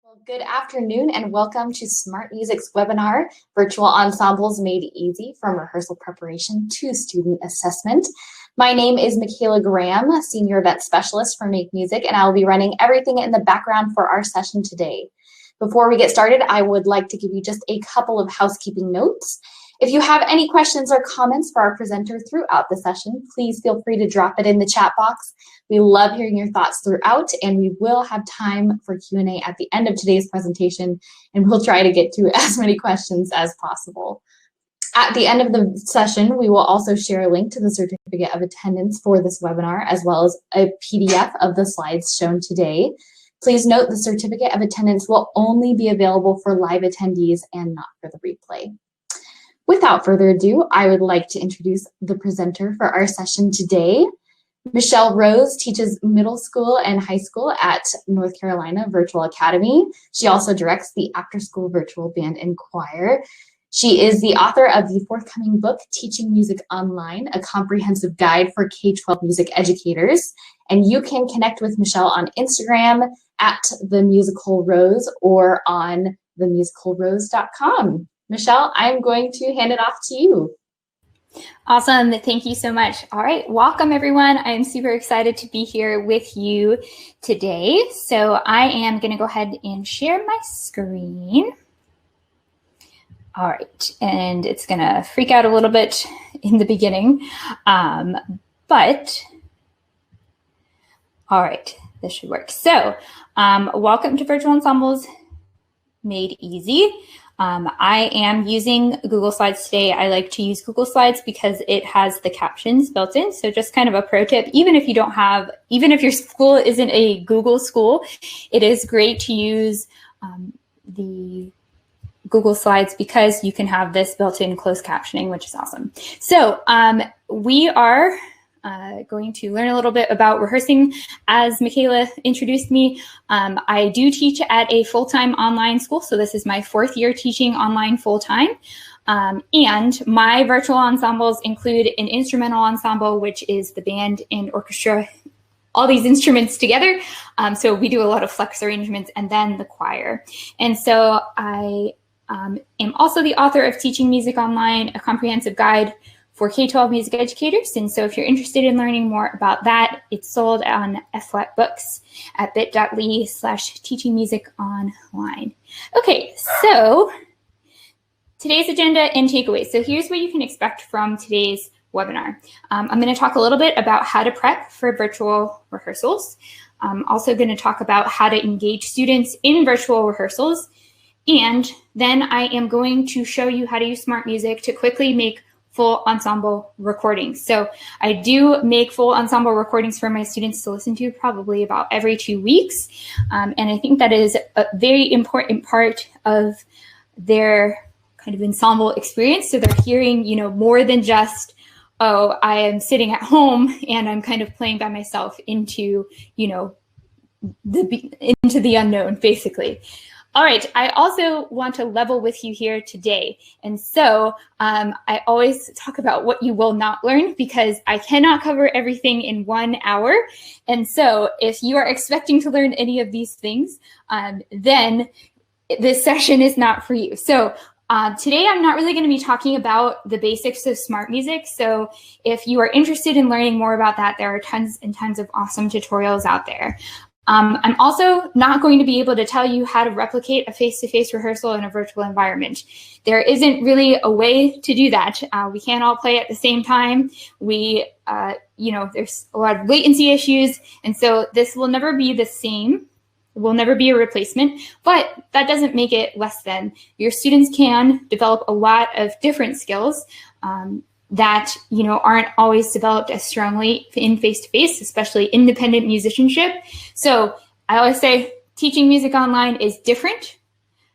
Well, good afternoon and welcome to Smart Music's webinar, Virtual Ensembles Made Easy from Rehearsal Preparation to Student Assessment. My name is Michaela Graham, a Senior Event Specialist for Make Music, and I will be running everything in the background for our session today. Before we get started, I would like to give you just a couple of housekeeping notes. If you have any questions or comments for our presenter throughout the session, please feel free to drop it in the chat box. We love hearing your thoughts throughout, and we will have time for Q&A at the end of today's presentation, and we'll try to get to as many questions as possible. At the end of the session, we will also share a link to the certificate of attendance for this webinar, as well as a PDF of the slides shown today. Please note the certificate of attendance will only be available for live attendees and not for the replay. Without further ado, I would like to introduce the presenter for our session today. Michelle Rose teaches middle school and high school at North Carolina Virtual Academy. She also directs the after-school virtual band and choir. She is the author of the forthcoming book, Teaching Music Online, a comprehensive guide for K-12 music educators. And you can connect with Michelle on Instagram at The Musical Rose or on themusicalrose.com. Michelle, I'm going to hand it off to you. Awesome. Thank you so much. All right. Welcome, everyone. I am super excited to be here with you today. So I am going to go ahead and share my screen. All right. And it's going to freak out a little bit in the beginning. But all right, this should work. So welcome to Virtual Ensembles Made Easy. I am using Google Slides today. I like to use Google Slides because it has the captions built in. So just kind of a pro tip, even if your school isn't a Google school, it is great to use the Google Slides because you can have this built-in closed captioning, which is awesome. So we are going to learn a little bit about rehearsing. As Michaela introduced me, I do teach at a full-time online school. So this is my 4th year teaching online full-time. And my virtual ensembles include an instrumental ensemble, which is the band and orchestra, all these instruments together. So we do a lot of flex arrangements, and then the choir. And so I am also the author of Teaching Music Online, a comprehensive guide for K-12 music educators. And so if you're interested in learning more about that, it's sold on FLAT Books at bit.ly/teachingmusiconline. Okay, so today's agenda and takeaways. So here's what you can expect from today's webinar. I'm going to talk a little bit about how to prep for virtual rehearsals. I'm also going to talk about how to engage students in virtual rehearsals. And then I am going to show you how to use Smart Music to quickly make full ensemble recordings. So I do make full ensemble recordings for my students to listen to probably about every 2 weeks. And I think that is a very important part of their kind of ensemble experience. So they're hearing, more than just, oh, I am sitting at home and I'm kind of playing by myself into, into the unknown, basically. All right, I also want to level with you here today. And so I always talk about what you will not learn because I cannot cover everything in 1 hour. And so if you are expecting to learn any of these things, then this session is not for you. So today I'm not really going to be talking about the basics of Smart Music. So if you are interested in learning more about that, there are tons and tons of awesome tutorials out there. I'm also not going to be able to tell you how to replicate a face-to-face rehearsal in a virtual environment. There isn't really a way to do that. We can't all play at the same time. There's a lot of latency issues. And so this will never be the same. It will never be a replacement, but that doesn't make it less than. Your students can develop a lot of different skills that aren't always developed as strongly in face-to-face, especially independent musicianship. So I always say teaching music online is different,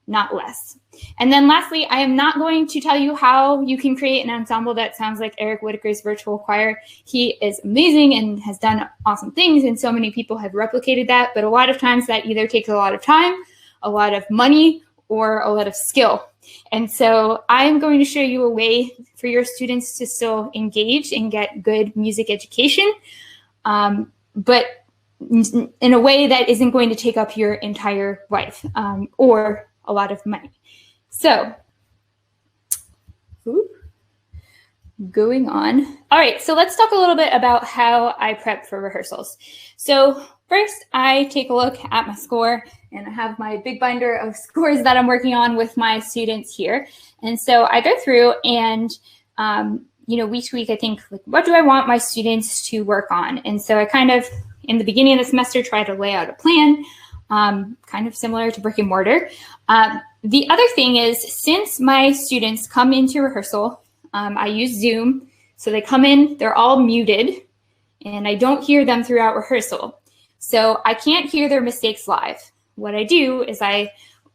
not less. And then lastly, I am not going to tell you how you can create an ensemble that sounds like Eric Whitaker's virtual choir. He is amazing and has done awesome things, and so many people have replicated that, but a lot of times that either takes a lot of time, a lot of money, or a lot of skill. And so I'm going to show you a way for your students to still engage and get good music education, but in a way that isn't going to take up your entire life or a lot of money. So, going on. All right, so let's talk a little bit about how I prep for rehearsals. So first, I take a look at my score, and I have my big binder of scores that I'm working on with my students here. And so I go through and, each week I think, like, what do I want my students to work on? And so I kind of, in the beginning of the semester, try to lay out a plan, kind of similar to brick and mortar. The other thing is, since my students come into rehearsal, I use Zoom, so they come in, they're all muted, and I don't hear them throughout rehearsal. So I can't hear their mistakes live. What I do is I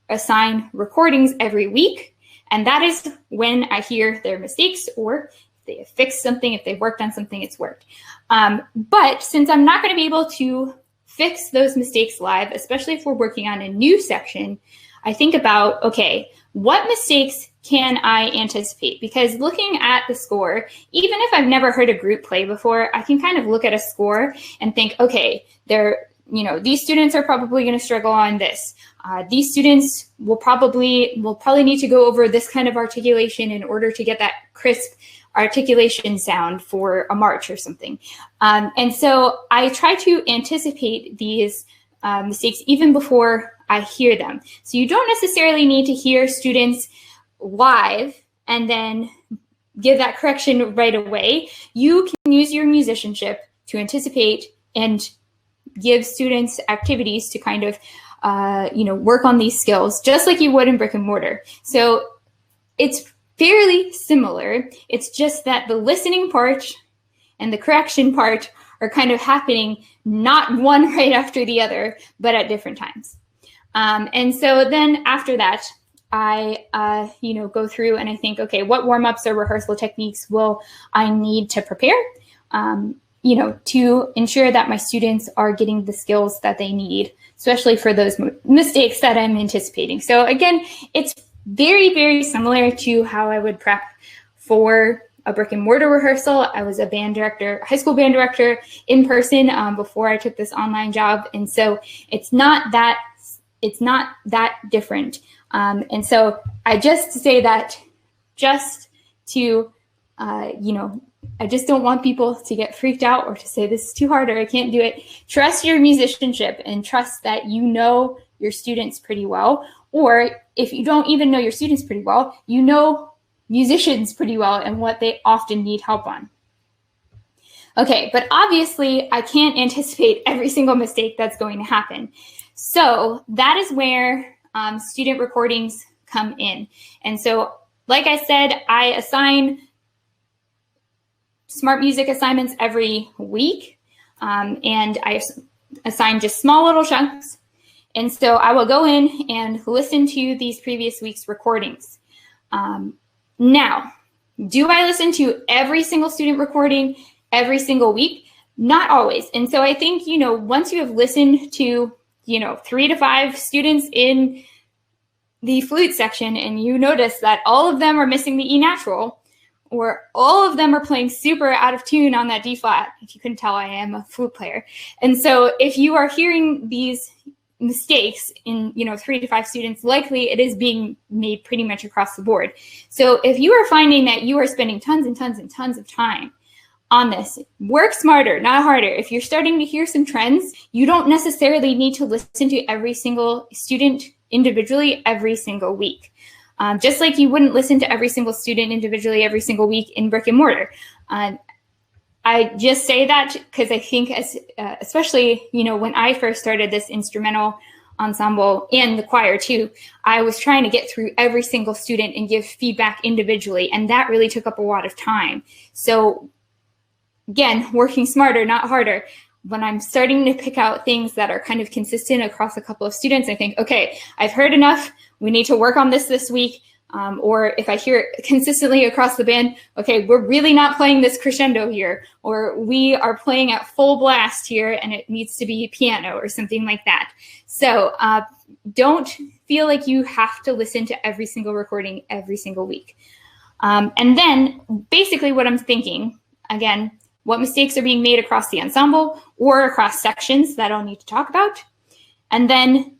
assign recordings every week, and that is when I hear their mistakes, or if they have fixed something, if they've worked on something, it's worked. But since I'm not going to be able to fix those mistakes live, especially if we're working on a new section, I think about, okay, what mistakes can I anticipate? Because looking at the score, even if I've never heard a group play before, I can kind of look at a score and think, okay, these students are probably going to struggle on this. These students will probably need to go over this kind of articulation in order to get that crisp articulation sound for a march or something. And so I try to anticipate these mistakes even before I hear them. So you don't necessarily need to hear students live and then give that correction right away. You can use your musicianship to anticipate and give students activities to kind of, work on these skills, just like you would in brick and mortar. So it's fairly similar. It's just that the listening part and the correction part are kind of happening, not one right after the other, but at different times. And so then after that, I, go through and I think, okay, what warm-ups or rehearsal techniques will I need to prepare, to ensure that my students are getting the skills that they need, especially for those mistakes that I'm anticipating. So again, it's very, very similar to how I would prep for a brick and mortar rehearsal. I was a band director, high school band director in person before I took this online job. And so it's not that different. And so I just say that just to, I just don't want people to get freaked out or to say this is too hard or I can't do it. Trust your musicianship and trust that you know your students pretty well. Or if you don't even know your students pretty well, you know musicians pretty well and what they often need help on. Okay, but obviously I can't anticipate every single mistake that's going to happen. So that is where student recordings come in. And so, like I said, I assign smart music assignments every week, and I assign just small little chunks. And so I will go in and listen to these previous week's recordings. Now, do I listen to every single student recording every single week? Not always. And so I think, once you have listened to, 3 to 5 students in the flute section and you notice that all of them are missing the E natural, or all of them are playing super out of tune on that D flat. If you couldn't tell, I am a flute player. And so if you are hearing these mistakes in 3 to 5 students, likely it is being made pretty much across the board. So if you are finding that you are spending tons and tons and tons of time on this, work smarter, not harder. If you're starting to hear some trends, you don't necessarily need to listen to every single student individually every single week. Just like you wouldn't listen to every single student individually every single week in brick and mortar. I just say that because I think, especially when I first started this instrumental ensemble and the choir too, I was trying to get through every single student and give feedback individually, and that really took up a lot of time. So again, working smarter, not harder. When I'm starting to pick out things that are kind of consistent across a couple of students, I think, okay, I've heard enough. We need to work on this week. Or if I hear it consistently across the band, okay, we're really not playing this crescendo here, or we are playing at full blast here and it needs to be piano or something like that. So don't feel like you have to listen to every single recording every single week. And then basically what I'm thinking, again, what mistakes are being made across the ensemble or across sections that I'll need to talk about. And then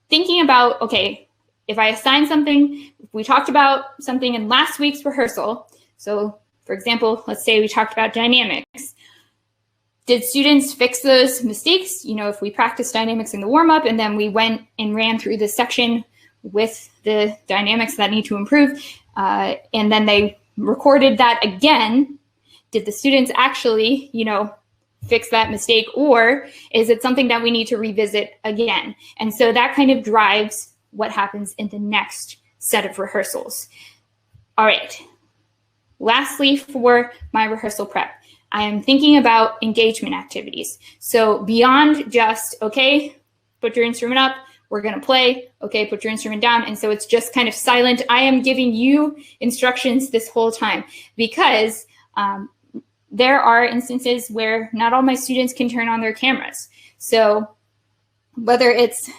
thinking about, okay, if I assign something, if we talked about something in last week's rehearsal, so for example, let's say we talked about dynamics. Did students fix those mistakes? You know, if we practiced dynamics in the warm-up and then we went and ran through the section with the dynamics that need to improve, and then they recorded that again, did the students actually, you know, fix that mistake, or is it something that we need to revisit again? And so that kind of drives what happens in the next set of rehearsals. All right. Lastly, for my rehearsal prep, I am thinking about engagement activities. So beyond just, okay, put your instrument up, we're going to play, okay, put your instrument down. And so it's just kind of silent. I am giving you instructions this whole time because there are instances where not all my students can turn on their cameras. So whether it's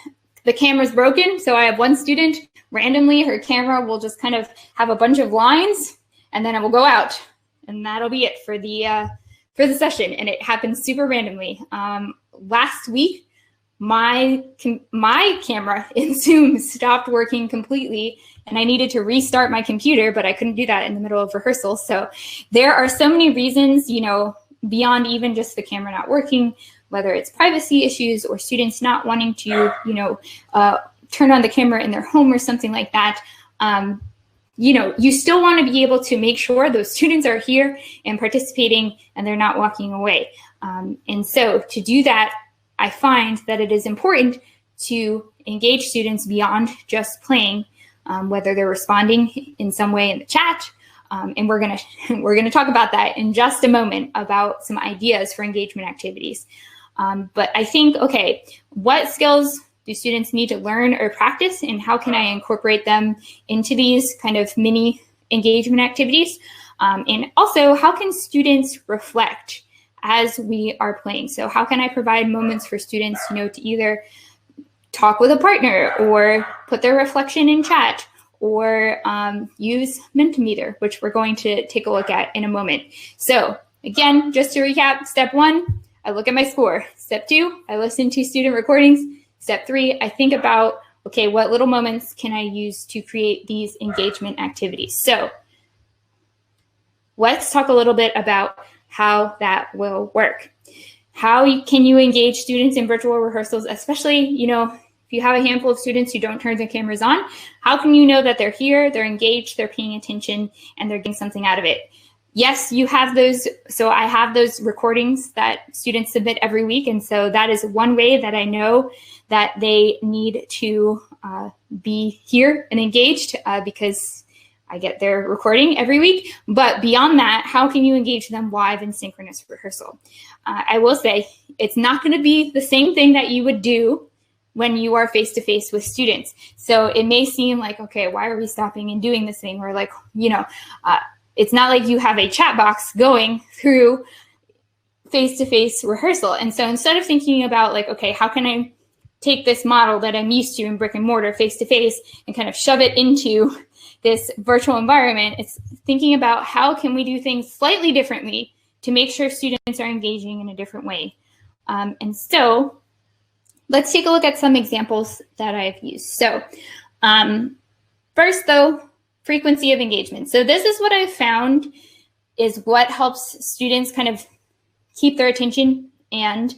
the camera's broken, so I have one student, randomly her camera will just kind of have a bunch of lines and then it will go out. And that'll be it for the session. And it happens super randomly. Last week, my camera in Zoom stopped working completely and I needed to restart my computer, but I couldn't do that in the middle of rehearsal. So there are so many reasons, you know, beyond even just the camera not working, whether it's privacy issues or students not wanting to, you know, turn on the camera in their home or something like that. You know, you still want to be able to make sure those students are here and participating and they're not walking away. And so to do that, I find that it is important to engage students beyond just playing, whether they're responding in some way in the chat. And we're gonna talk about that in just a moment about some ideas for engagement activities. But I think, okay, what skills do students need to learn or practice, and how can I incorporate them into these kind of mini engagement activities? And also, how can students reflect as we are playing? So how can I provide moments for students, you know, to either talk with a partner or put their reflection in chat or use Mentimeter, which we're going to take a look at in a moment. So again, just to recap, step 1, I look at my score. Step 2, I listen to student recordings. Step 3, I think about, okay, what little moments can I use to create these engagement activities? So let's talk a little bit about how that will work. How can you engage students in virtual rehearsals, especially, you know, if you have a handful of students who don't turn their cameras on? How can you know that they're here, they're engaged, they're paying attention, and they're getting something out of it? Yes, you have those. So I have those recordings that students submit every week. And so that is one way that I know that they need to be here and engaged because I get their recording every week. But beyond that, how can you engage them live in synchronous rehearsal? I will say it's not going to be the same thing that you would do when you are face-to-face with students. So it may seem like, okay, why are we stopping and doing this thing? Or like, you know, it's not like you have a chat box going through face-to-face rehearsal. And so instead of thinking about like, okay, how can I take this model that I'm used to in brick and mortar face-to-face and kind of shove it into this virtual environment, it's thinking about how can we do things slightly differently to make sure students are engaging in a different way. And so let's take a look at some examples that I've used. So first though, frequency of engagement. So this is what I've found is what helps students kind of keep their attention and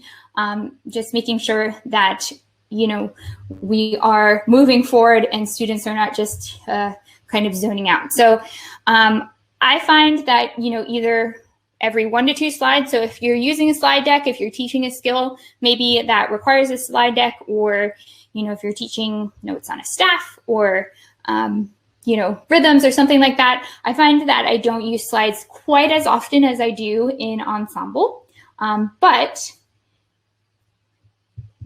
just making sure that, you know, we are moving forward and students are not just kind of zoning out. So I find that, you know, either every 1 to 2 slides. So if you're using a slide deck, if you're teaching a skill, maybe that requires a slide deck, or, you know, if you're teaching notes on a staff or, you know, rhythms or something like that, I find that I don't use slides quite as often as I do in Ensemble. But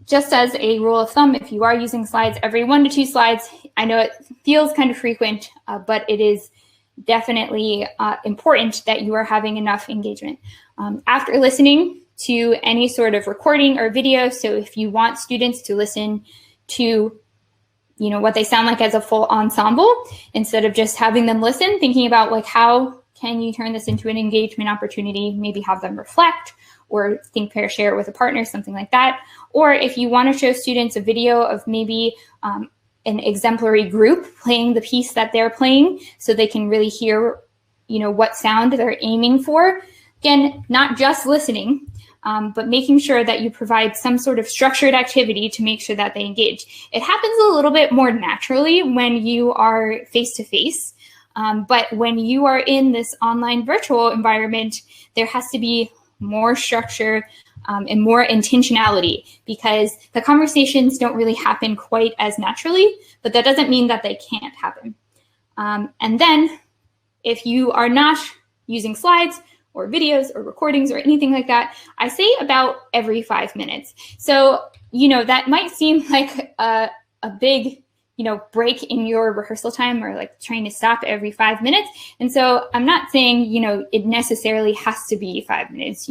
just as a rule of thumb, if you are using slides every 1 to 2 slides, I know it feels kind of frequent, but it is definitely important that you are having enough engagement. After listening to any sort of recording or video, so if you want students to listen to, you know, what they sound like as a full ensemble, instead of just having them listen, thinking about like how can you turn this into an engagement opportunity? Maybe have them reflect or think, pair, share with a partner, something like that. Or if you want to show students a video of maybe an exemplary group playing the piece that they're playing so they can really hear, what sound they're aiming for. Again, not just listening, but making sure that you provide some sort of structured activity to make sure that they engage. It happens a little bit more naturally when you are face-to-face, but when you are in this online virtual environment, there has to be more structure and more intentionality, because the conversations don't really happen quite as naturally, but that doesn't mean that they can't happen. And then if you are not using slides or videos or recordings or anything like that, I say about every 5 minutes. So, that might seem like a big, break in your rehearsal time, or like trying to stop every 5 minutes. And so I'm not saying, it necessarily has to be 5 minutes,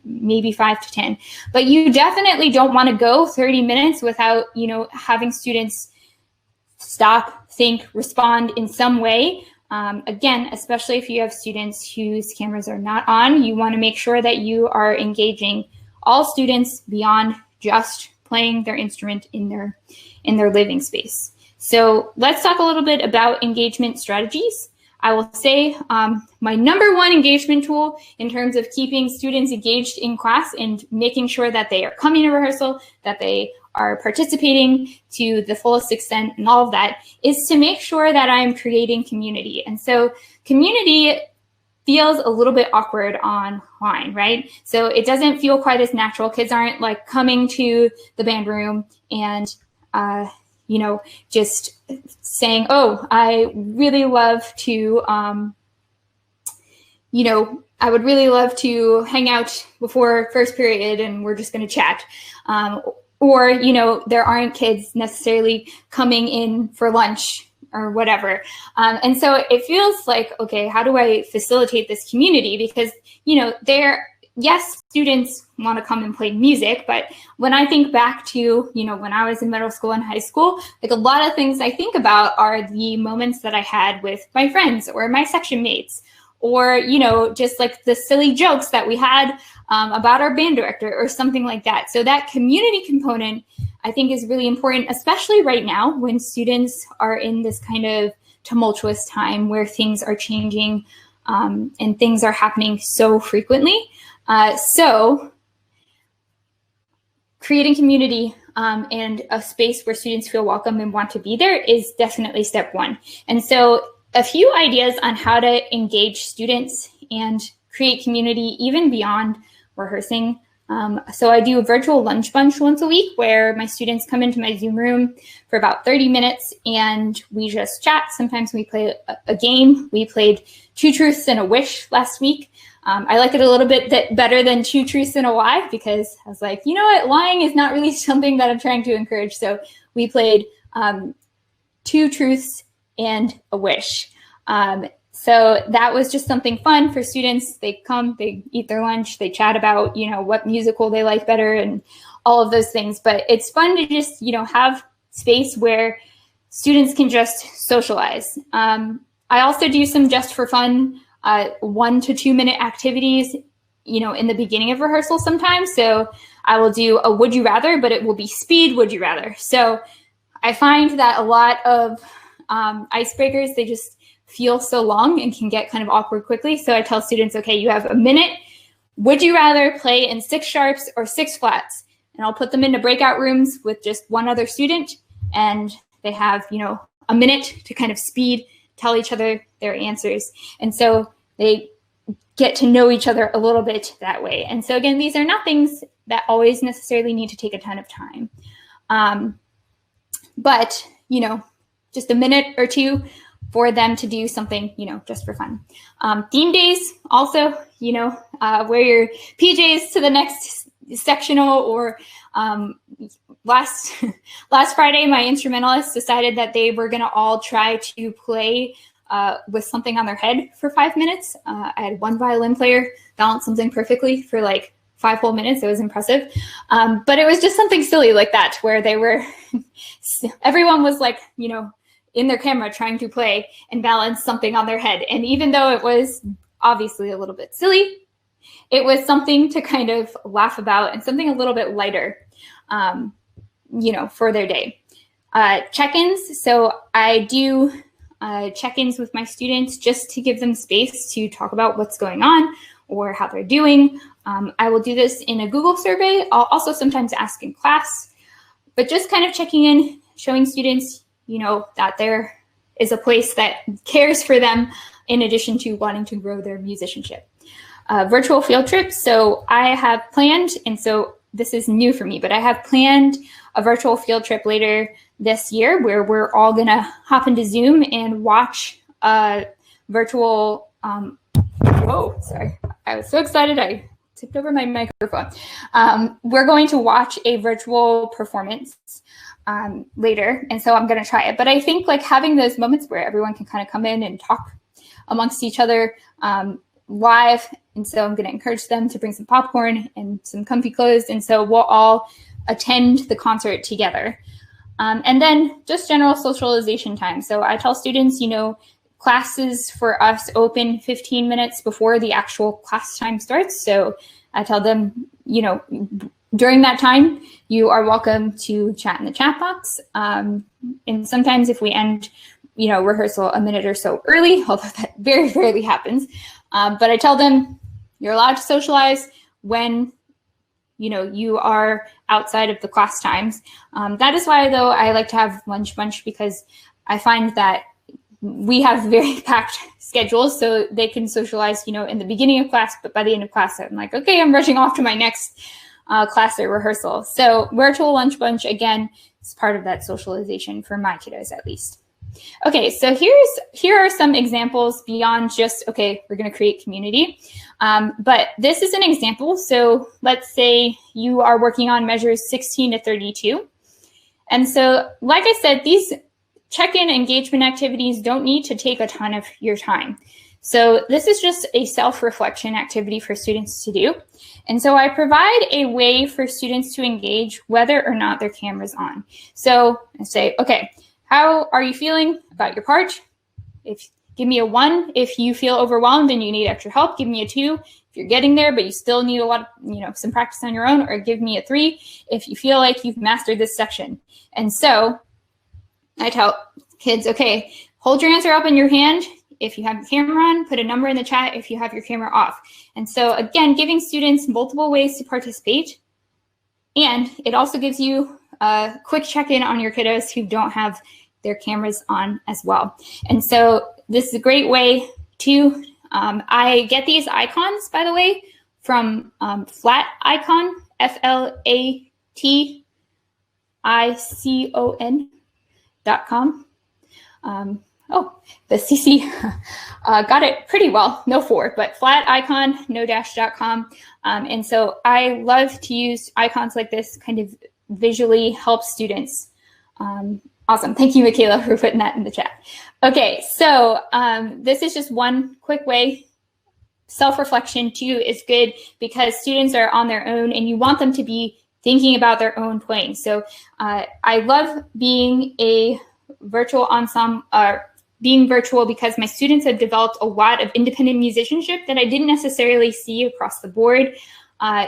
maybe 5 to 10, but you definitely don't want to go 30 minutes without, having students stop, think, respond in some way. Again, especially if you have students whose cameras are not on, you want to make sure that you are engaging all students beyond just playing their instrument in their living space. So let's talk a little bit about engagement strategies. I will say my number one engagement tool in terms of keeping students engaged in class and making sure that they are coming to rehearsal, that they are participating to the fullest extent and all of that, is to make sure that I'm creating community. And so community feels a little bit awkward online, right? So it doesn't feel quite as natural. Kids aren't like coming to the band room and just saying, oh, I really love to, I would really love to hang out before first period and we're just going to chat. Or, there aren't kids necessarily coming in for lunch or whatever. And so it feels like, okay, how do I facilitate this community? Because, yes, students want to come and play music, but when I think back to, when I was in middle school and high school, like a lot of things I think about are the moments that I had with my friends or my section mates, or, just like the silly jokes that we had about our band director or something like that. So that community component, I think, is really important, especially right now when students are in this kind of tumultuous time where things are changing and things are happening so frequently. So creating community and a space where students feel welcome and want to be there is definitely step one. And so a few ideas on how to engage students and create community even beyond rehearsing. So I do a virtual lunch bunch once a week where my students come into my Zoom room for about 30 minutes and we just chat. Sometimes we play a game. We played 2 Truths and a Wish last week. I like it a little bit better than 2 Truths and a Lie, because I was like, you know what, lying is not really something that I'm trying to encourage. So we played 2 Truths and a Wish. So that was just something fun for students. They come, they eat their lunch, they chat about, what musical they like better and all of those things. But it's fun to just, have space where students can just socialize. I also do some just for fun 1 to 2 minute activities, in the beginning of rehearsal sometimes. So I will do a would you rather, but it will be speed would you rather. So I find that a lot of icebreakers, they just feel so long and can get kind of awkward quickly. So I tell students, okay, you have a minute. Would you rather play in 6 sharps or 6 flats? And I'll put them into breakout rooms with just one other student, and they have, a minute to kind of speed tell each other their answers. And so they get to know each other a little bit that way. And so again, these are not things that always necessarily need to take a ton of time. But, just a minute or 2 for them to do something, just for fun. Theme days also, wear your PJs to the next sectional, or last Friday, my instrumentalists decided that they were going to all try to play with something on their head for 5 minutes. I had one violin player balance something perfectly for like 5 whole minutes. It was impressive. But it was just something silly like that, where they were, everyone was like, in their camera trying to play and balance something on their head. And even though it was obviously a little bit silly, it was something to kind of laugh about and something a little bit lighter, for their day. Check-ins. So I do check-ins with my students just to give them space to talk about what's going on or how they're doing. I will do this in a Google survey. I'll also sometimes ask in class, but just kind of checking in, showing students, that there is a place that cares for them in addition to wanting to grow their musicianship. Virtual field trips. So I have planned, and so this is new for me, but I have planned a virtual field trip later this year where we're all gonna hop into Zoom and watch a virtual, whoa, sorry. I was so excited, I tipped over my microphone. We're going to watch a virtual performance later, and so I'm gonna try it. But I think like having those moments where everyone can kind of come in and talk amongst each other live, and so I'm gonna encourage them to bring some popcorn and some comfy clothes, and so we'll all attend the concert together. And then just general socialization time. So I tell students, classes for us open 15 minutes before the actual class time starts. So I tell them, during that time, you are welcome to chat in the chat box. And sometimes if we end, rehearsal a minute or so early, although that very rarely happens, but I tell them you're allowed to socialize when you are outside of the class times. That is why, though, I like to have lunch bunch, because I find that we have very packed schedules, so they can socialize, in the beginning of class, but by the end of class, I'm like, okay, I'm rushing off to my next class or rehearsal. So virtual lunch bunch, again, is part of that socialization for my kiddos, at least. Okay, so here are some examples beyond just, okay, we're going to create community. But this is an example. So let's say you are working on measures 16 to 32. And so, like I said, these check-in engagement activities don't need to take a ton of your time. So this is just a self-reflection activity for students to do. And so I provide a way for students to engage whether or not their camera's on. So I say, okay, how are you feeling about your part? Give me a 1 if you feel overwhelmed and you need extra help. Give me a 2 if you're getting there, but you still need a lot of, some practice on your own, or give me a 3 if you feel like you've mastered this section. And so I tell kids, okay, hold your answer up in your hand. If you have your camera on, put a number in the chat if you have your camera off. And so again, giving students multiple ways to participate. And it also gives you a quick check-in on your kiddos who don't have their cameras on as well. And so this is a great way to, I get these icons, by the way, from Flat Icon, FLATICON.com. The CC got it pretty well, no 4, but flat icon, no dash.com. And so I love to use icons like this, kind of visually help students. Awesome. Thank you, Michaela, for putting that in the chat. Okay, so this is just one quick way. Self-reflection, too, is good because students are on their own and you want them to be thinking about their own playing. So I love being a virtual ensemble, being virtual, because my students have developed a lot of independent musicianship that I didn't necessarily see across the board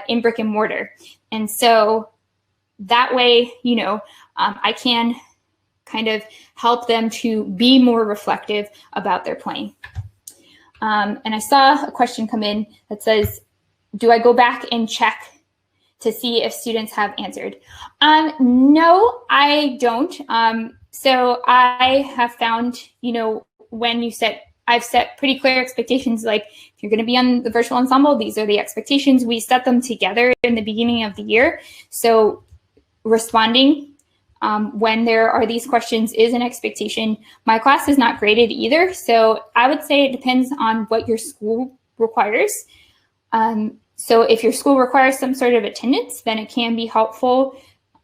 in brick and mortar. And so that way, I can kind of help them to be more reflective about their playing. And I saw a question come in that says, do I go back and check to see if students have answered? No, I don't. So I have found, when I've set pretty clear expectations, like if you're going to be on the virtual ensemble, these are the expectations. We set them together in the beginning of the year. So responding when there are these questions is an expectation. My class is not graded either. So I would say it depends on what your school requires. So if your school requires some sort of attendance, then it can be helpful,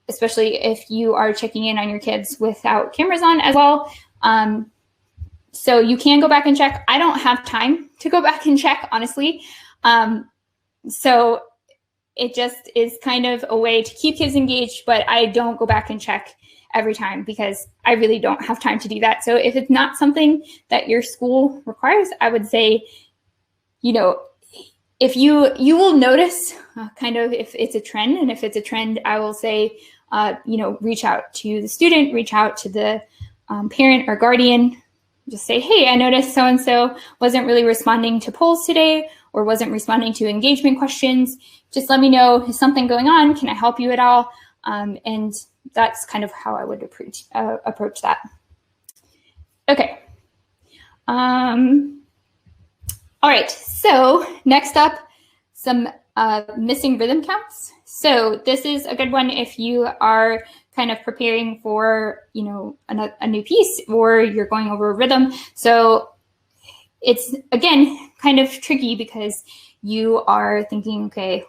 especially if you are checking in on your kids without cameras on as well. So you can go back and check. I don't have time to go back and check, honestly. So it just is kind of a way to keep kids engaged, but I don't go back and check every time because I really don't have time to do that. So if it's not something that your school requires, I would say, if you will notice kind of if it's a trend, and if it's a trend, I will say, reach out to the student, reach out to the parent or guardian, just say, hey, I noticed so-and-so wasn't really responding to polls today or wasn't responding to engagement questions. Just let me know, is something going on? Can I help you at all? And that's kind of how I would approach that. Okay. All right, so next up, some missing rhythm counts. So this is a good one if you are kind of preparing for, a new piece or you're going over a rhythm. So it's, again, kind of tricky because you are thinking, okay,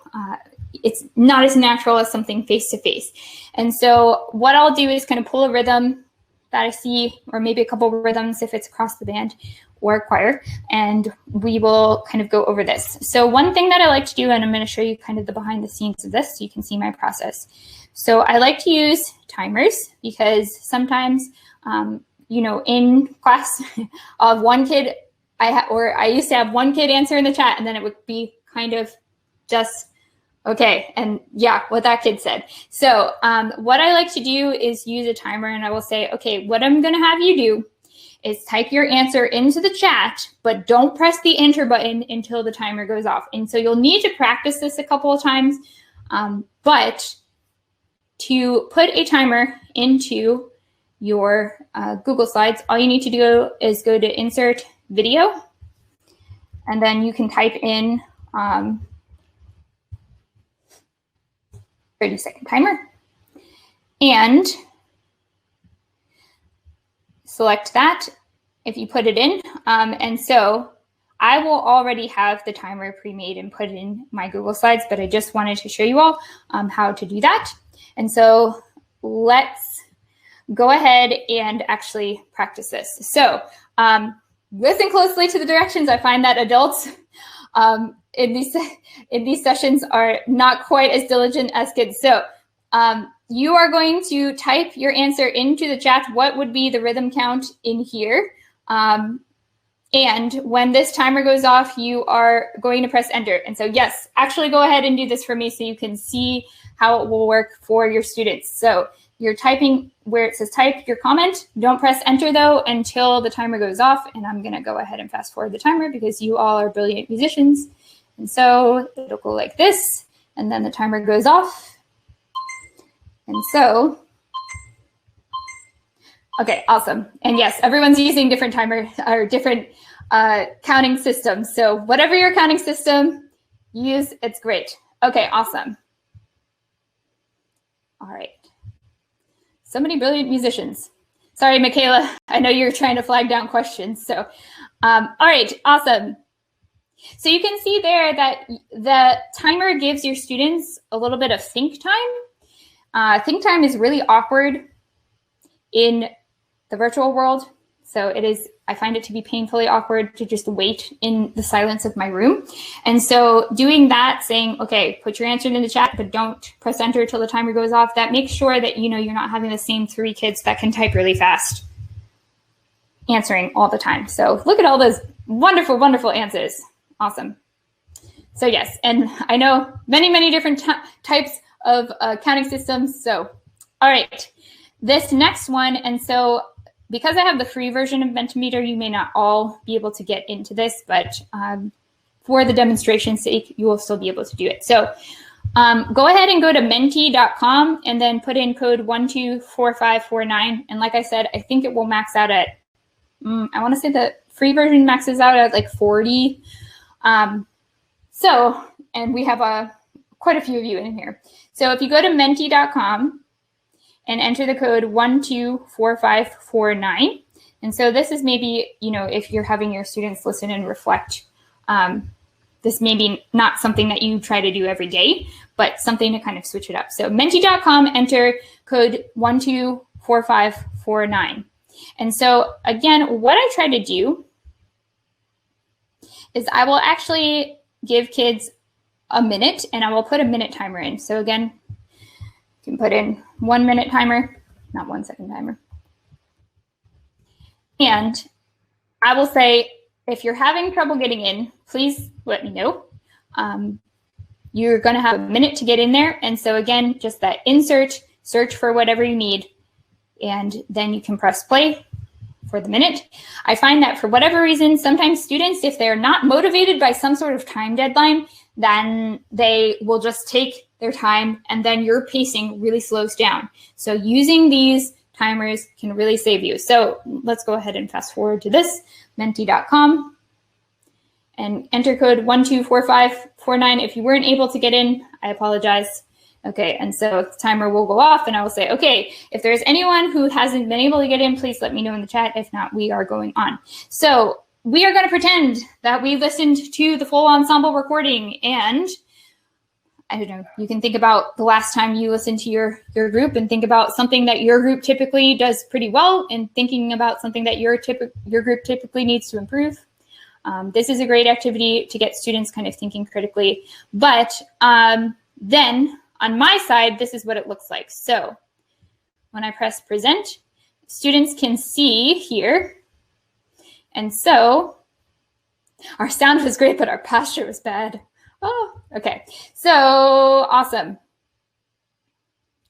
it's not as natural as something face-to-face. And so what I'll do is kind of pull a rhythm that I see, or maybe a couple of rhythms if it's across the band or choir, and we will kind of go over this. So one thing that I like to do, and I'm going to show you kind of the behind the scenes of this so you can see my process. So I like to use timers because sometimes, in class of one kid, I used to have one kid answer in the chat, and then it would be kind of just, okay, and yeah, what that kid said. So what I like to do is use a timer, and I will say, okay, what I'm going to have you do is type your answer into the chat, but don't press the enter button until the timer goes off. And so you'll need to practice this a couple of times, but to put a timer into your Google Slides, all you need to do is go to Insert Video, and then you can type in 30-second timer and select that if you put it in. And so I will already have the timer pre-made and put it in my Google Slides, but I just wanted to show you all how to do that. And so let's go ahead and actually practice this. So listen closely to the directions. I find that adults in these sessions are not quite as diligent as kids. So you are going to type your answer into the chat. What would be the rhythm count in here? And when this timer goes off, you are going to press enter. And so yes, actually go ahead and do this for me so you can see how it will work for your students. So you're typing where it says type your comment. Don't press enter though until the timer goes off. And I'm gonna go ahead and fast forward the timer because you all are brilliant musicians. And so it'll go like this, and then the timer goes off. And so, okay, awesome. And yes, everyone's using different timer or different counting systems. So whatever your counting system use, it's great. Okay, awesome. All right. So many brilliant musicians. Sorry, Michaela, I know you're trying to flag down questions. So, all right, awesome. So you can see there that the timer gives your students a little bit of think time. Think time is really awkward in the virtual world. So it is, I find it to be painfully awkward to just wait in the silence of my room. And so doing that, saying, okay, put your answer in the chat, but don't press enter till the timer goes off, that makes sure that, you're not having the same 3 kids that can type really fast answering all the time. So look at all those wonderful, wonderful answers. Awesome. So yes, and I know many, many different types of counting systems. So, all right, this next one, and so because I have the free version of Mentimeter, you may not all be able to get into this, but for the demonstration's sake, you will still be able to do it. So go ahead and go to menti.com and then put in code 124549. And like I said, I think it will max out at, I want to say the free version maxes out at like 40. And we have quite a few of you in here. So if you go to menti.com and enter the code 124549, and so this is maybe, if you're having your students listen and reflect, this may be not something that you try to do every day, but something to kind of switch it up. So menti.com, enter code 124549. And so again, what I try to do is I will actually give kids a minute, and I will put a minute timer in. So again, you can put in 1 minute timer, not 1 second timer. And I will say, if you're having trouble getting in, please let me know. You're going to have a minute to get in there. And so again, just that insert, search for whatever you need, and then you can press play for the minute. I find that for whatever reason, sometimes students, if they're not motivated by some sort of time deadline, then they will just take their time, and then your pacing really slows down. So using these timers can really save you. So let's go ahead and fast forward to this, menti.com, and enter code 124549. If you weren't able to get in, I apologize. Okay, and so the timer will go off, and I will say, okay, if there's anyone who hasn't been able to get in, please let me know in the chat. If not, we are going on. So we are going to pretend that we listened to the full ensemble recording, and I don't know, you can think about the last time you listened to your group, and think about something that your group typically does pretty well, and thinking about something that your group typically needs to improve. This is a great activity to get students kind of thinking critically. But then on my side, this is what it looks like. So when I press present, students can see here. And so our sound was great, but our posture was bad. Oh, okay. So awesome.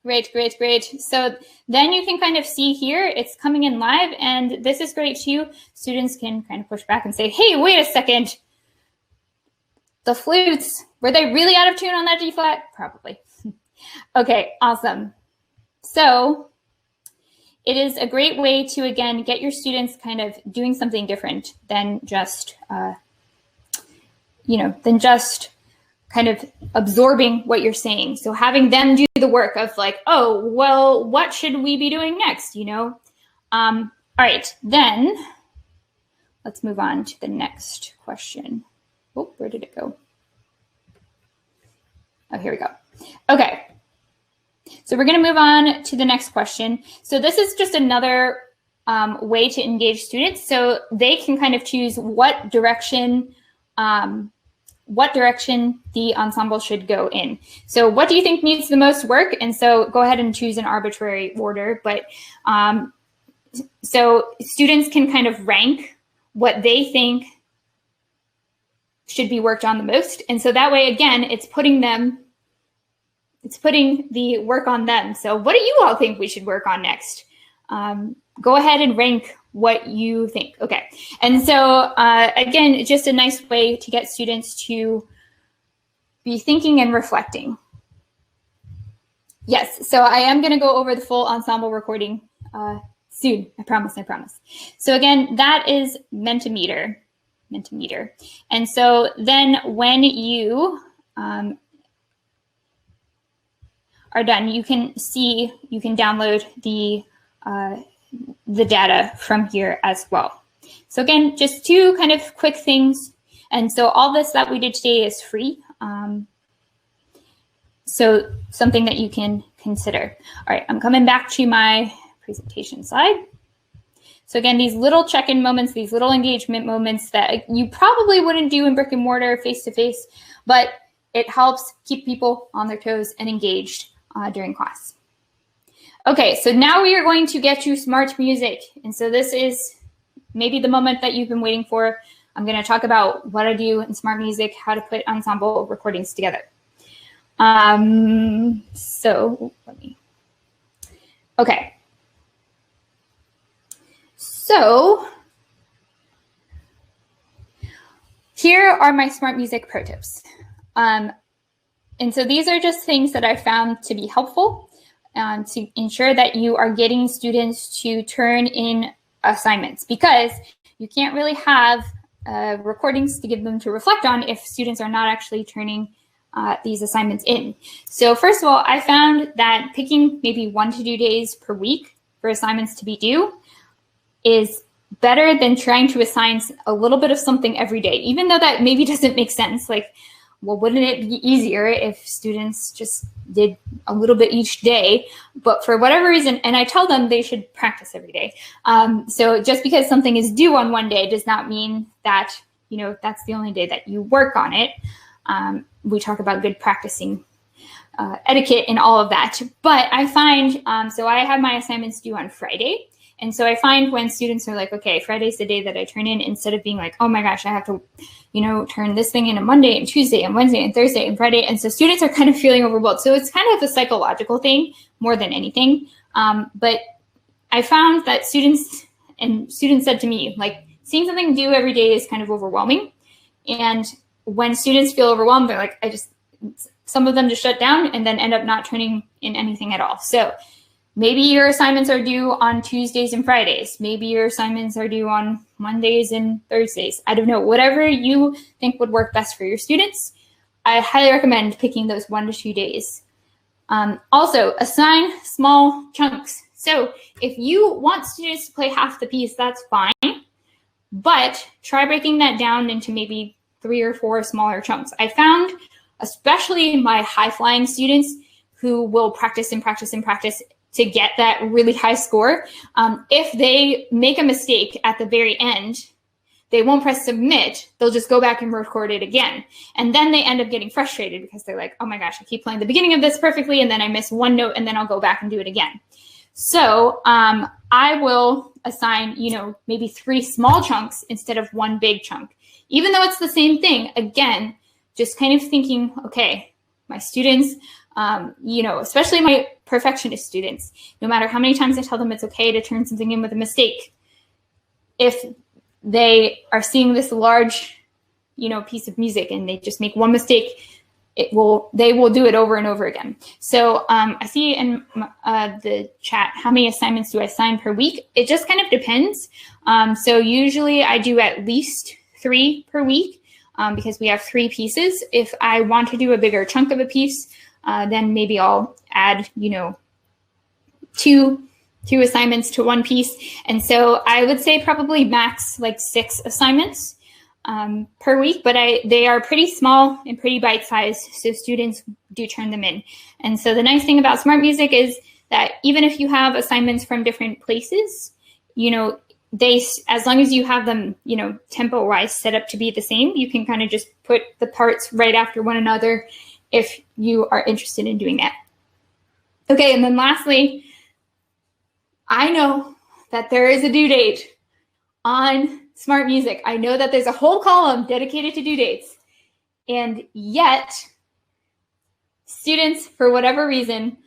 Great, great, great. So then you can kind of see here, it's coming in live, and this is great too. Students can kind of push back and say, hey, wait a second. The flutes, were they really out of tune on that G flat? Probably. Okay, awesome. So it is a great way to, again, get your students kind of doing something different than just, kind of absorbing what you're saying. So having them do the work of like, oh, well, what should we be doing next, All right, then let's move on to the next question. Oh, where did it go? Oh, here we go. Okay. So we're going to move on to the next question. So this is just another way to engage students. So they can kind of choose what direction the ensemble should go in. So what do you think needs the most work? And so go ahead and choose an arbitrary order. But so students can kind of rank what they think should be worked on the most. And so that way, again, it's putting the work on them. So what do you all think we should work on next? Go ahead and rank what you think. Okay. And so again, just a nice way to get students to be thinking and reflecting. Yes, so I am going to go over the full ensemble recording soon. I promise, I promise. So again, that is Mentimeter. And so then when you are done, you can download the data from here as well. So again, just two kind of quick things. And so all this that we did today is free. So something that you can consider. All right, I'm coming back to my presentation slide. So again, these little check-in moments, these little engagement moments that you probably wouldn't do in brick and mortar face-to-face, but it helps keep people on their toes and engaged during class. Okay, so now we are going to get to smart music. And so this is maybe the moment that you've been waiting for. I'm going to talk about what I do in smart music, how to put ensemble recordings together. Okay. So here are my smart music pro tips. And so these are just things that I found to be helpful to ensure that you are getting students to turn in assignments, because you can't really have recordings to give them to reflect on if students are not actually turning these assignments in. So first of all, I found that picking maybe 1 to 2 days per week for assignments to be due is better than trying to assign a little bit of something every day, even though that maybe doesn't make sense. Like, well, wouldn't it be easier if students just did a little bit each day? But for whatever reason, and I tell them they should practice every day. So just because something is due on one day does not mean that, that's the only day that you work on it. We talk about good practicing etiquette and all of that. But I find, so I have my assignments due on Friday. And so I find when students are like, okay, Friday's the day that I turn in, instead of being like, oh my gosh, I have to, turn this thing in on Monday and Tuesday and Wednesday and Thursday and Friday. And so students are kind of feeling overwhelmed. So it's kind of a psychological thing more than anything. But I found that students said to me, like, seeing something due every day is kind of overwhelming. And when students feel overwhelmed, they're like, some of them just shut down and then end up not turning in anything at all. So maybe your assignments are due on Tuesdays and Fridays. Maybe your assignments are due on Mondays and Thursdays. I don't know, whatever you think would work best for your students. I highly recommend picking those 1 to 2 days. Also, assign small chunks. So if you want students to play half the piece, that's fine. But try breaking that down into maybe 3 or 4 smaller chunks. I found, especially my high-flying students who will practice and practice and practice to get that really high score, if they make a mistake at the very end, they won't press submit. They'll just go back and record it again. And then they end up getting frustrated because they're like, oh my gosh, I keep playing the beginning of this perfectly, and then I miss one note, and then I'll go back and do it again. So I will assign, maybe 3 small chunks instead of 1 big chunk. Even though it's the same thing, again, just kind of thinking, okay, my students, especially my perfectionist students, no matter how many times I tell them it's okay to turn something in with a mistake, if they are seeing this large, piece of music and they just make one mistake, they will do it over and over again. So I see in the chat, how many assignments do I assign per week? It just kind of depends. So usually I do at least 3 per week because we have 3 pieces. If I want to do a bigger chunk of a piece, then maybe I'll add, 2 assignments to 1 piece. And so I would say probably max like 6 assignments per week, but they are pretty small and pretty bite-sized, so students do turn them in. And so the nice thing about Smart Music is that even if you have assignments from different places, as long as you have them, tempo-wise set up to be the same, you can kind of just put the parts right after one another if you are interested in doing that. Okay, and then lastly, I know that there is a due date on Smart Music. I know that there's a whole column dedicated to due dates, and yet students, for whatever reason,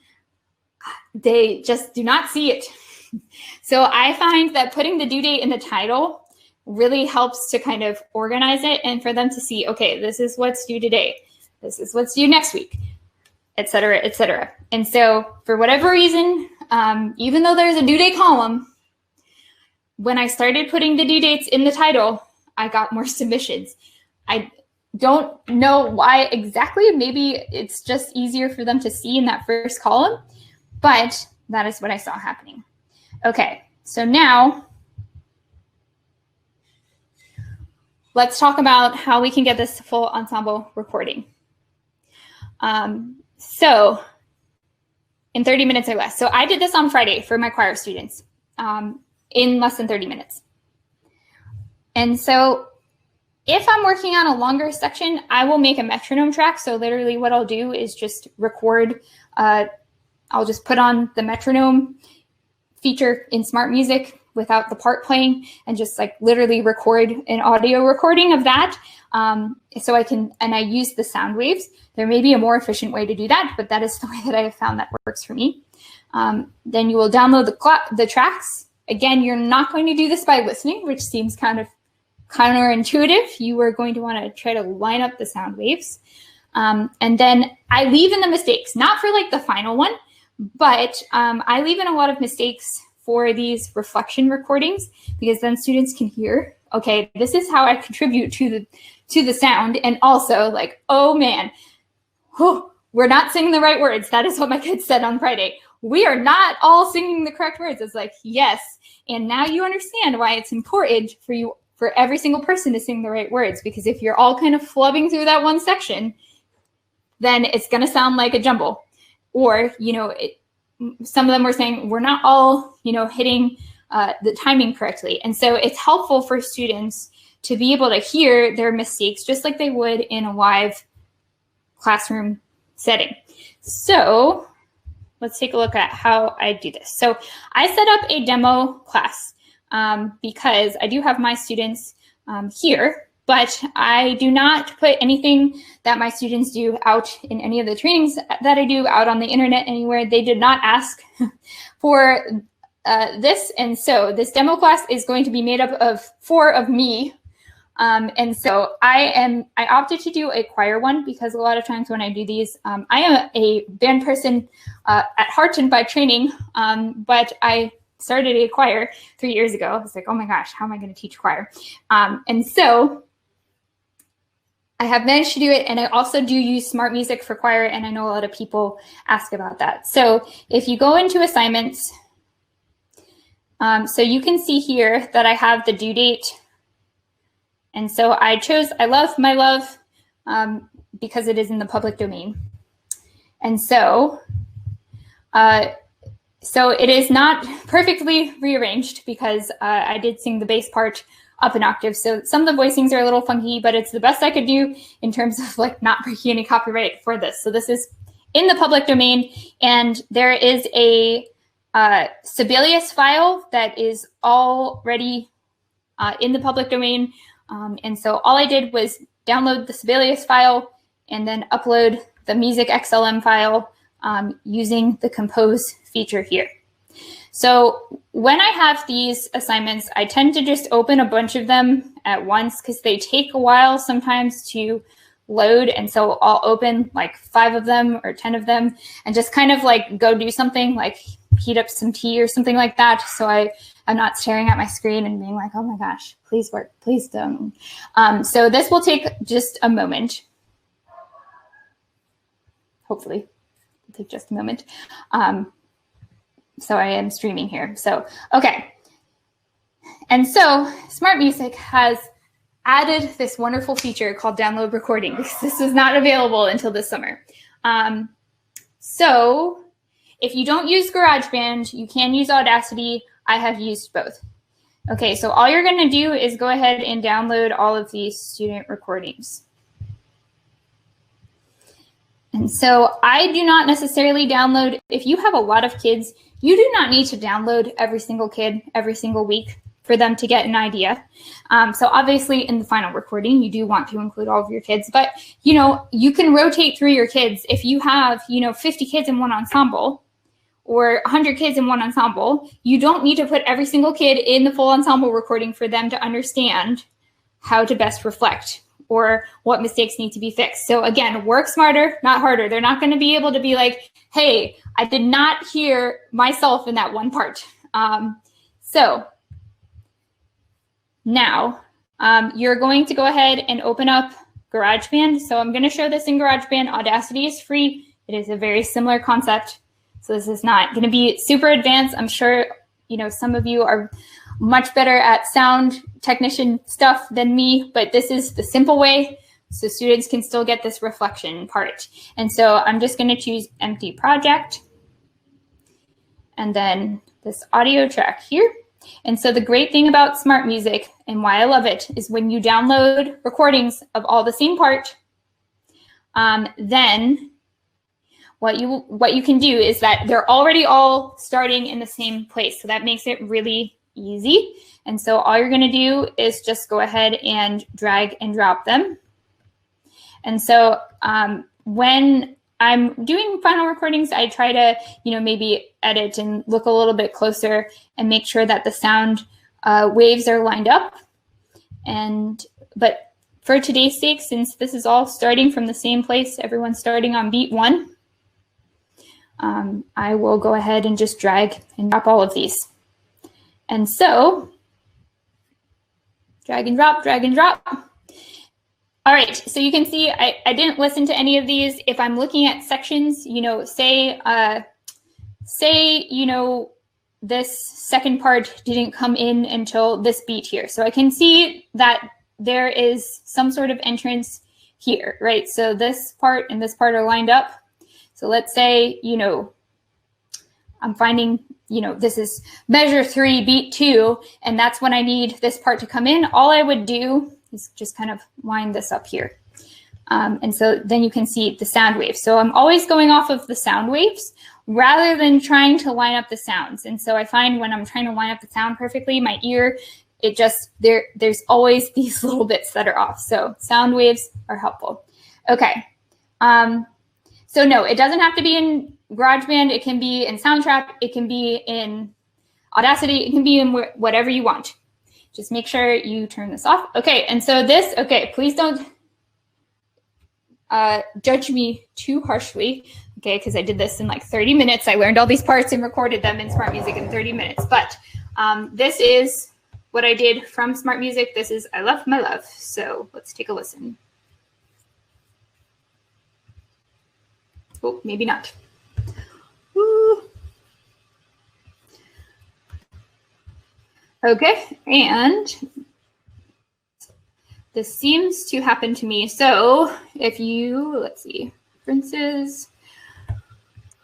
they just do not see it. So I find that putting the due date in the title really helps to kind of organize it and for them to see, okay, this is what's due today. This is what's due next week, et cetera, et cetera. And so for whatever reason, even though there's a due date column, when I started putting the due dates in the title, I got more submissions. I don't know why exactly. Maybe it's just easier for them to see in that first column, but that is what I saw happening. Okay, so now let's talk about how we can get this full ensemble recording. So in 30 minutes or less. So I did this on Friday for my choir students in less than 30 minutes. And so if I'm working on a longer section, I will make a metronome track. So literally what I'll do is just record, I'll just put on the metronome feature in Smart Music without the part playing and just like literally record an audio recording of that. So I use the sound waves. There may be a more efficient way to do that, but that is the way that I have found that works for me. Then you will download the tracks. Again, you're not going to do this by listening, which seems kind of counterintuitive. You are going to want to try to line up the sound waves. And then I leave in the mistakes, not for like the final one, but I leave in a lot of mistakes for these reflection recordings because then students can hear, okay, this is how I contribute to the sound. And also like, oh man, we're not singing the right words. That is what my kids said on Friday. We are not all singing the correct words. It's like, yes. And now you understand why it's important for every single person to sing the right words, because if you're all kind of flubbing through that one section, then it's going to sound like a jumble. Or, some of them were saying we're not all, hitting the timing correctly. And so it's helpful for students to be able to hear their mistakes just like they would in a live classroom setting. So let's take a look at how I do this. So I set up a demo class because I do have my students here, but I do not put anything that my students do out in any of the trainings that I do out on the internet anywhere. They did not ask for this. And so this demo class is going to be made up of 4 of me. And so I opted to do a choir one because a lot of times when I do these, I am a band person at heart and by training, but I started a choir 3 years ago. I was like, oh my gosh, how am I going to teach choir? And so I have managed to do it, and I also do use Smart Music for choir, and I know a lot of people ask about that. So if you go into assignments, so you can see here that I have the due date. And so I chose I Love My Love because it is in the public domain. And so, so it is not perfectly rearranged because I did sing the bass part up an octave. So some of the voicings are a little funky, but it's the best I could do in terms of like not breaking any copyright for this. So this is in the public domain, and there is a Sibelius file that is already in the public domain. And so all I did was download the Sibelius file and then upload the music XLM file using the compose feature here. So when I have these assignments, I tend to just open a bunch of them at once because they take a while sometimes to load. And so I'll open like 5 of them or 10 of them and just kind of like go do something like heat up some tea or something like that. So I'm not staring at my screen and being like, oh my gosh, please work, please don't. So this will take just a moment. Hopefully, it'll take just a moment. So I am streaming here. So, okay. And so Smart Music has added this wonderful feature called download recordings. This was not available until this summer. So if you don't use GarageBand, you can use Audacity. I have used both. Okay, so all you're going to do is go ahead and download all of these student recordings. And so I do not necessarily download, if you have a lot of kids, you do not need to download every single kid every single week for them to get an idea. So obviously in the final recording, you do want to include all of your kids, but you can rotate through your kids. If you have 50 kids in one ensemble or 100 kids in one ensemble, you don't need to put every single kid in the full ensemble recording for them to understand how to best reflect or what mistakes need to be fixed. So again, work smarter, not harder. They're not going to be able to be like, hey, I did not hear myself in that one part. So now you're going to go ahead and open up GarageBand. So I'm going to show this in GarageBand. Audacity is free. It is a very similar concept. So this is not going to be super advanced. I'm sure some of you are much better at sound technician stuff than me, but this is the simple way so students can still get this reflection part. And so I'm just going to choose empty project and then this audio track here. And so the great thing about Smart Music and why I love it is when you download recordings of all the same part, then what you can do is that they're already all starting in the same place. So that makes it really easy. And so all you're going to do is just go ahead and drag and drop them. And so when I'm doing final recordings, I try to, maybe edit and look a little bit closer and make sure that the sound waves are lined up. But for today's sake, since this is all starting from the same place, everyone's starting on beat 1, I will go ahead and just drag and drop all of these. And so drag and drop, drag and drop. All right, so you can see I didn't listen to any of these. If I'm looking at sections, say this second part didn't come in until this beat here. So I can see that there is some sort of entrance here, right? So this part and this part are lined up. So let's say, I'm finding, this is measure 3, beat 2, and that's when I need this part to come in. All I would do is just kind of line this up here. And so then you can see the sound waves. So I'm always going off of the sound waves rather than trying to line up the sounds. And so I find when I'm trying to line up the sound perfectly, my ear, it just, there's always these little bits that are off. So sound waves are helpful. Okay. So no, it doesn't have to be in GarageBand. It can be in Soundtrap. It can be in Audacity. It can be in whatever you want. Just make sure you turn this off. Okay, and so this, okay, please don't judge me too harshly, okay, because I did this in like 30 minutes. I learned all these parts and recorded them in Smart Music in 30 minutes. But this is what I did from Smart Music. This is I Love My Love. So let's take a listen. Oh, maybe not. Woo. Okay, and this seems to happen to me. So if you, let's see, preferences.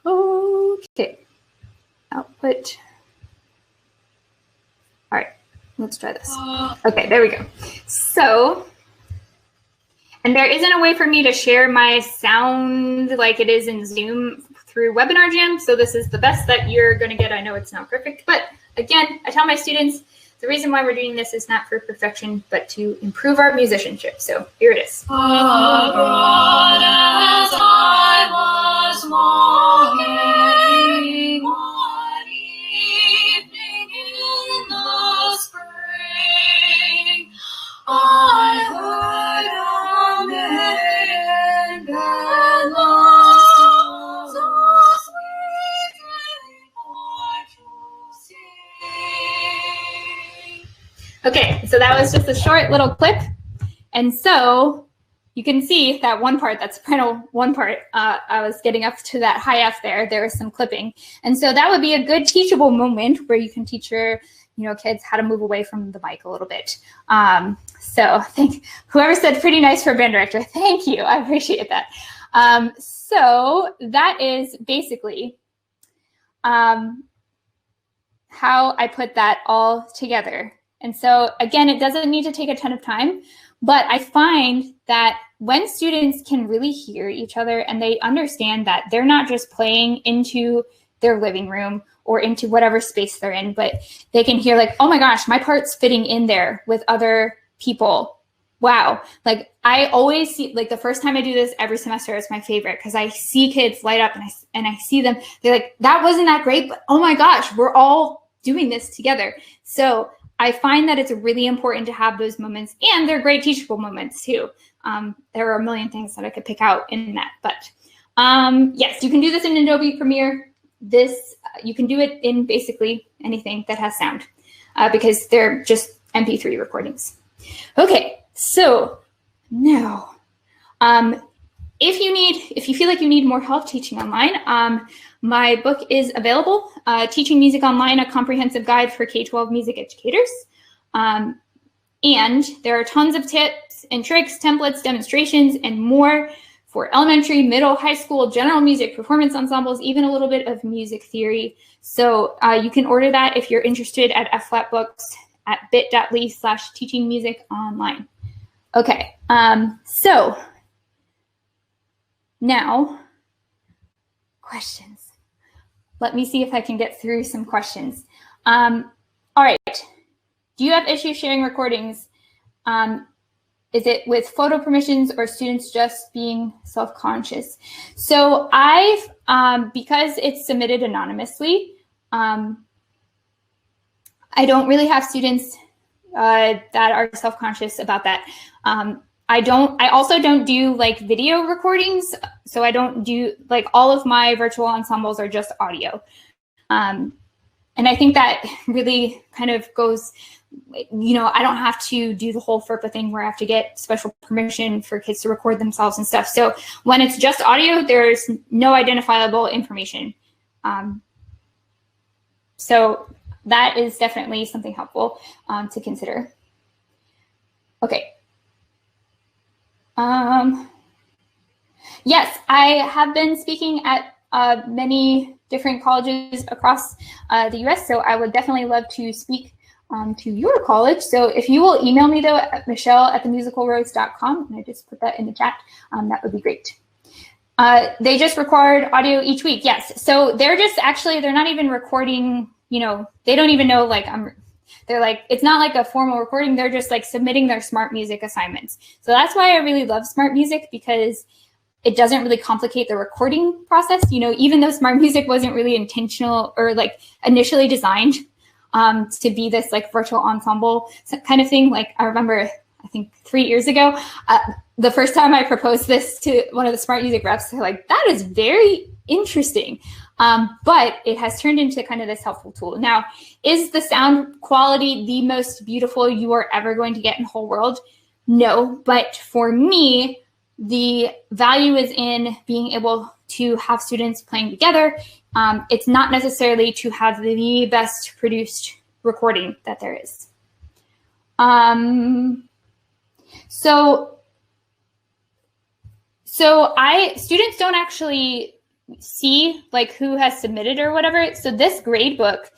Okay, output. All right, let's try this. Okay, there we go. So, and there isn't a way for me to share my sound like it is in Zoom through Webinar Jam. So this is the best that you're going to get. I know it's not perfect, but again, I tell my students the reason why we're doing this is not for perfection, but to improve our musicianship. So here it is. Abroad as I was walking one evening in the spring, I heard a maiden that loves so sweetly for to sing. Okay, so that was just a short little clip. And so you can see that one part, that soprano one part, I was getting up to that high F there. There was some clipping. And so that would be a good teachable moment where you can teach your kids how to move away from the mic a little bit. So whoever said pretty nice for a band director, thank you. I appreciate that. So that is basically how I put that all together. And so again, it doesn't need to take a ton of time, but I find that when students can really hear each other and they understand that they're not just playing into their living room or into whatever space they're in, but they can hear like, oh my gosh, my part's fitting in there with other people. Wow. Like I always see, like the first time I do this every semester, it's my favorite because I see kids light up and I see them, they're like, that wasn't that great, but oh my gosh, we're all doing this together. So I find that it's really important to have those moments, and they're great teachable moments too. There are a million things that I could pick out in that, but yes, you can do this in Adobe Premiere. You can do it in basically anything that has sound because they're just MP3 recordings. Okay, so now, if you feel like you need more help teaching online, my book is available, Teaching Music Online, a comprehensive guide for K-12 music educators. And there are tons of tips and tricks, templates, demonstrations, and more for elementary, middle, high school, general music, performance ensembles, even a little bit of music theory. So you can order that if you're interested at F-Flat Books at bit.ly/teachingmusiconline. Okay, so now questions. Let me see if I can get through some questions. All right, do you have issues sharing recordings? Is it with photo permissions or students just being self-conscious? So I've, because it's submitted anonymously, I don't really have students that are self-conscious about that. I also don't do like video recordings. So I don't do, like, all of my virtual ensembles are just audio. And I think that really kind of goes, I don't have to do the whole FERPA thing where I have to get special permission for kids to record themselves and stuff. So when it's just audio, there's no identifiable information. So that is definitely something helpful to consider. Okay. Yes, I have been speaking at many different colleges across the US, so I would definitely love to speak to your college. So if you will email me though at michelle@themusicalrose.com, and I just put that in the chat, that would be great. They just record audio each week. Yes. So they're just actually, they're not even recording, you know, they don't even know like they're like, it's not like a formal recording. They're just like submitting their smart music assignments. So that's why I really love smart music, because it doesn't really complicate the recording process. You know, even though smart music wasn't really intentional or like initially designed to be this like virtual ensemble kind of thing. Like I remember, I think 3 years ago, the first time I proposed this to one of the smart music reps, they're like, that is very interesting. But it has turned into kind of this helpful tool. Now, is the sound quality the most beautiful you are ever going to get in the whole world? No, but for me, the value is in being able to have students playing together. It's not necessarily to have the best produced recording that there is. Students don't actually see like who has submitted or whatever. So this grade book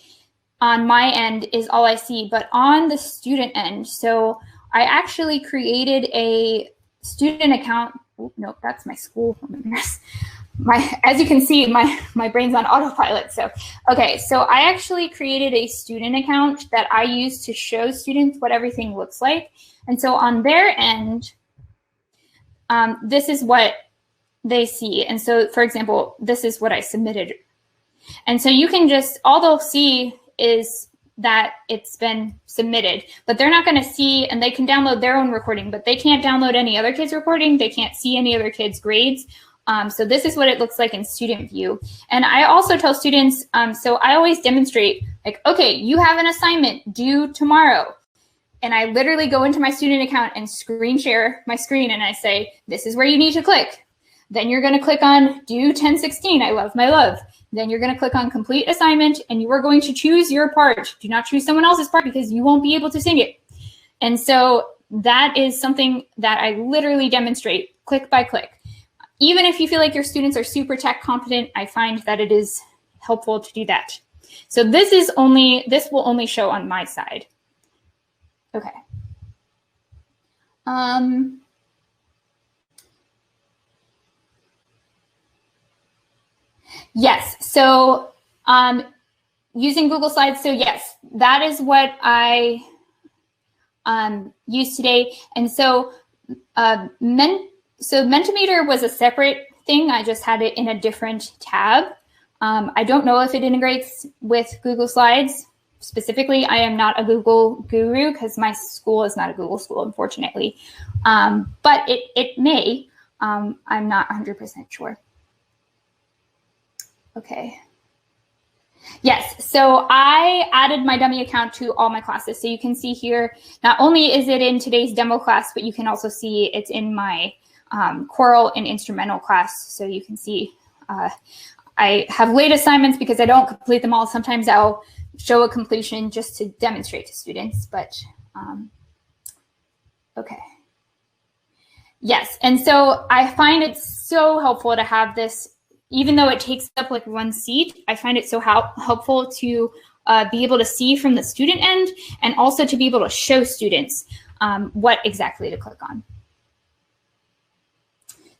on my end is all I see, but on the student end, so I actually created a student account. Oh, no, that's my school address. As you can see, my brain's on autopilot. So, okay, so I actually created a student account that I use to show students what everything looks like. And so on their end, this is what they see. And so, for example, this is what I submitted. And so you can just, all they'll see is that it's been submitted, but they're not going to see, and they can download their own recording, but they can't download any other kids' recording. They can't see any other kids' grades. So this is what it looks like in student view. And I also tell students, so I always demonstrate like, okay, you have an assignment due tomorrow. And I literally go into my student account and screen share my screen. And I say, this is where you need to click. Then you're going to click on due 10/16, I love my love. Then you're going to click on complete assignment, and you are going to choose your part. Do not choose someone else's part because you won't be able to sing it. And so that is something that I literally demonstrate click by click. Even if you feel like your students are super tech competent, I find that it is helpful to do that. So this will only show on my side. Okay. Yes, so using Google Slides, so yes, that is what I used today. And so Mentimeter was a separate thing. I just had it in a different tab. I don't know if it integrates with Google Slides. Specifically, I am not a Google guru because my school is not a Google school, unfortunately. But it may. I'm not 100% sure. Okay. Yes, so I added my dummy account to all my classes. So you can see here, not only is it in today's demo class, but you can also see it's in my choral and instrumental class. So you can see I have late assignments because I don't complete them all. Sometimes I'll show a completion just to demonstrate to students, but okay. Yes, and so I find it so helpful to have this. Even though it takes up like one seat, I find it so helpful to be able to see from the student end and also to be able to show students what exactly to click on.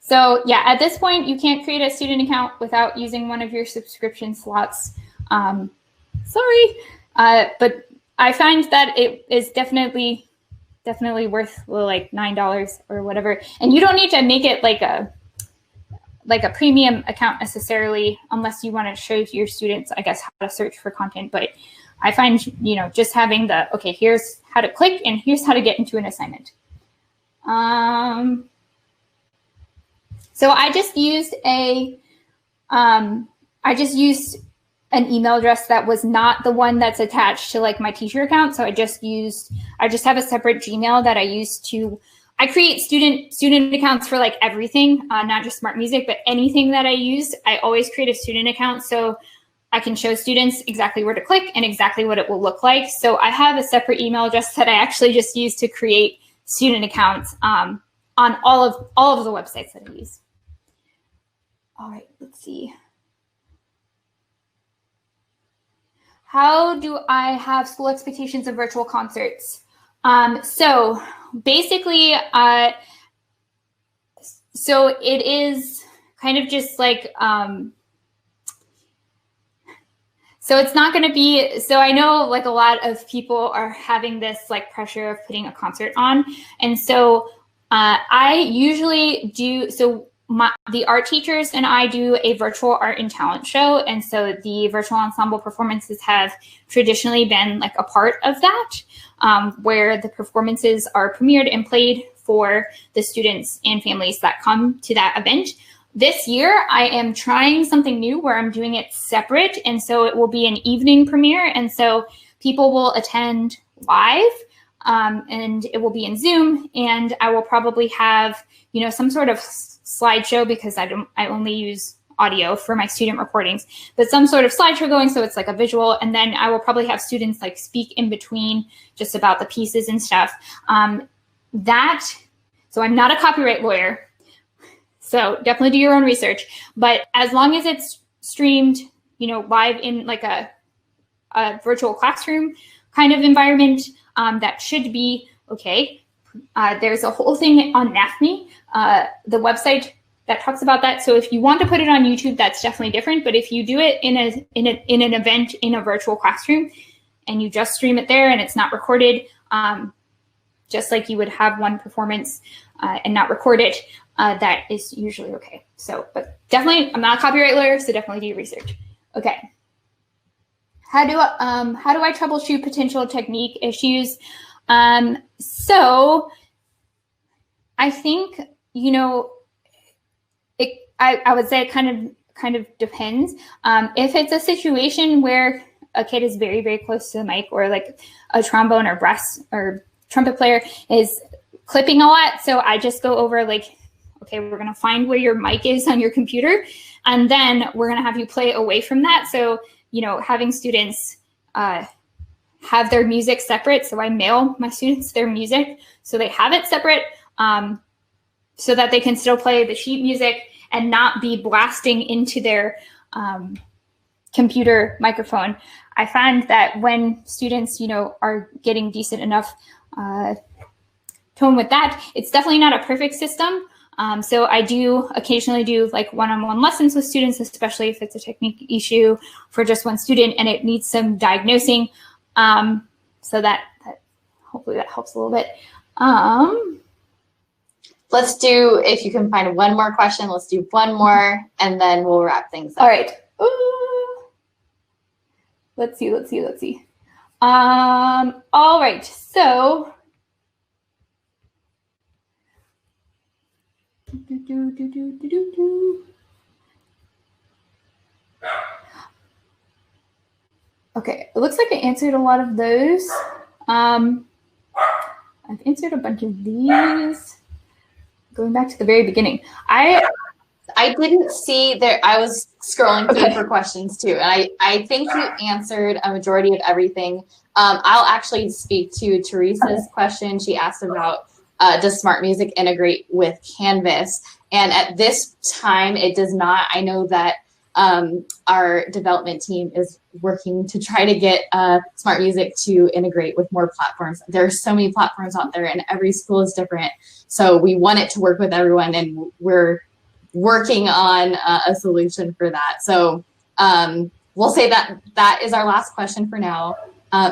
So yeah, at this point, you can't create a student account without using one of your subscription slots. Sorry, but I find that it is definitely worth like $9 or whatever. And you don't need to make it like a premium account necessarily, unless you want to show to your students, I guess, how to search for content. But I find, you know, just having the, okay, here's how to click and here's how to get into an assignment. So I just used an email address that was not the one that's attached to like my teacher account. So I just have a separate Gmail that I use to, I create student accounts for like everything, not just smart music, but anything that I use. I always create a student account so I can show students exactly where to click and exactly what it will look like. So I have a separate email address that I actually just use to create student accounts on all of the websites that I use. All right, let's see. How do I have school expectations of virtual concerts? So basically, so it is kind of just like, so it's not going to be, so I know like a lot of people are having this like pressure of putting a concert on. And so I usually do, so the art teachers and I do a virtual art and talent show. And so the virtual ensemble performances have traditionally been like a part of that, where the performances are premiered and played for the students and families that come to that event. This year, I am trying something new where I'm doing it separate. And so it will be an evening premiere. And so people will attend live, and it will be in Zoom. And I will probably have, some sort of slideshow, because I only use audio for my student recordings, but some sort of slideshow going, so it's like a visual. And then I will probably have students like speak in between just about the pieces and stuff. So I'm not a copyright lawyer, so definitely do your own research. But as long as it's streamed, live in like a virtual classroom kind of environment, that should be okay. There's a whole thing on NAFME, the website that talks about that. So if you want to put it on YouTube, that's definitely different. But if you do it in an event in a virtual classroom and you just stream it there and it's not recorded, just like you would have one performance and not record it, that is usually okay. So, but definitely, I'm not a copyright lawyer, so definitely do your research. Okay. How do I troubleshoot potential technique issues? So I think, I would say it kind of depends. If it's a situation where a kid is very, very close to the mic, or like a trombone or brass or trumpet player is clipping a lot, so I just go over like, okay, we're going to find where your mic is on your computer, and then we're going to have you play away from that. So, having students have their music separate. So I mail my students their music so they have it separate, so that they can still play the sheet music and not be blasting into their computer microphone. I find that when students, are getting decent enough tone with that, it's definitely not a perfect system. So I do occasionally do like one-on-one lessons with students, especially if it's a technique issue for just one student and it needs some diagnosing. So that hopefully that helps a little bit. Let's do, if you can find one more question, let's do one more and then we'll wrap things up. All right. Let's see. All right. So okay, it looks like I answered a lot of those. I've answered a bunch of these. Going back to the very beginning, I didn't see there. I was scrolling through for questions too, and I think you answered a majority of everything. I'll actually speak to Teresa's question. She asked about does Smart Music integrate with Canvas? And at this time, it does not. I know that our development team is working to try to get Smart Music to integrate with more platforms. There are so many platforms out there, and every school is different. So we want it to work with everyone, and we're working on a solution for that. So we'll say that is our last question for now.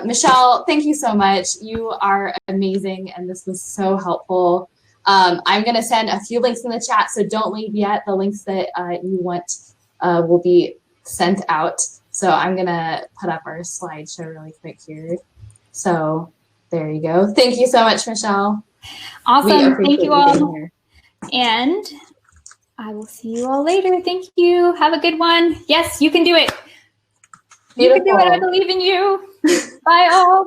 Michelle, thank you so much. You are amazing, and this was so helpful. I'm going to send a few links in the chat, so don't leave yet. The links that you want will be sent out. So I'm going to put up our slideshow really quick here. So there you go. Thank you so much, Michelle. Awesome. Thank you all. And I will see you all later. Thank you. Have a good one. Yes, you can do it. Beautiful. You can do it. I believe in you. Bye all.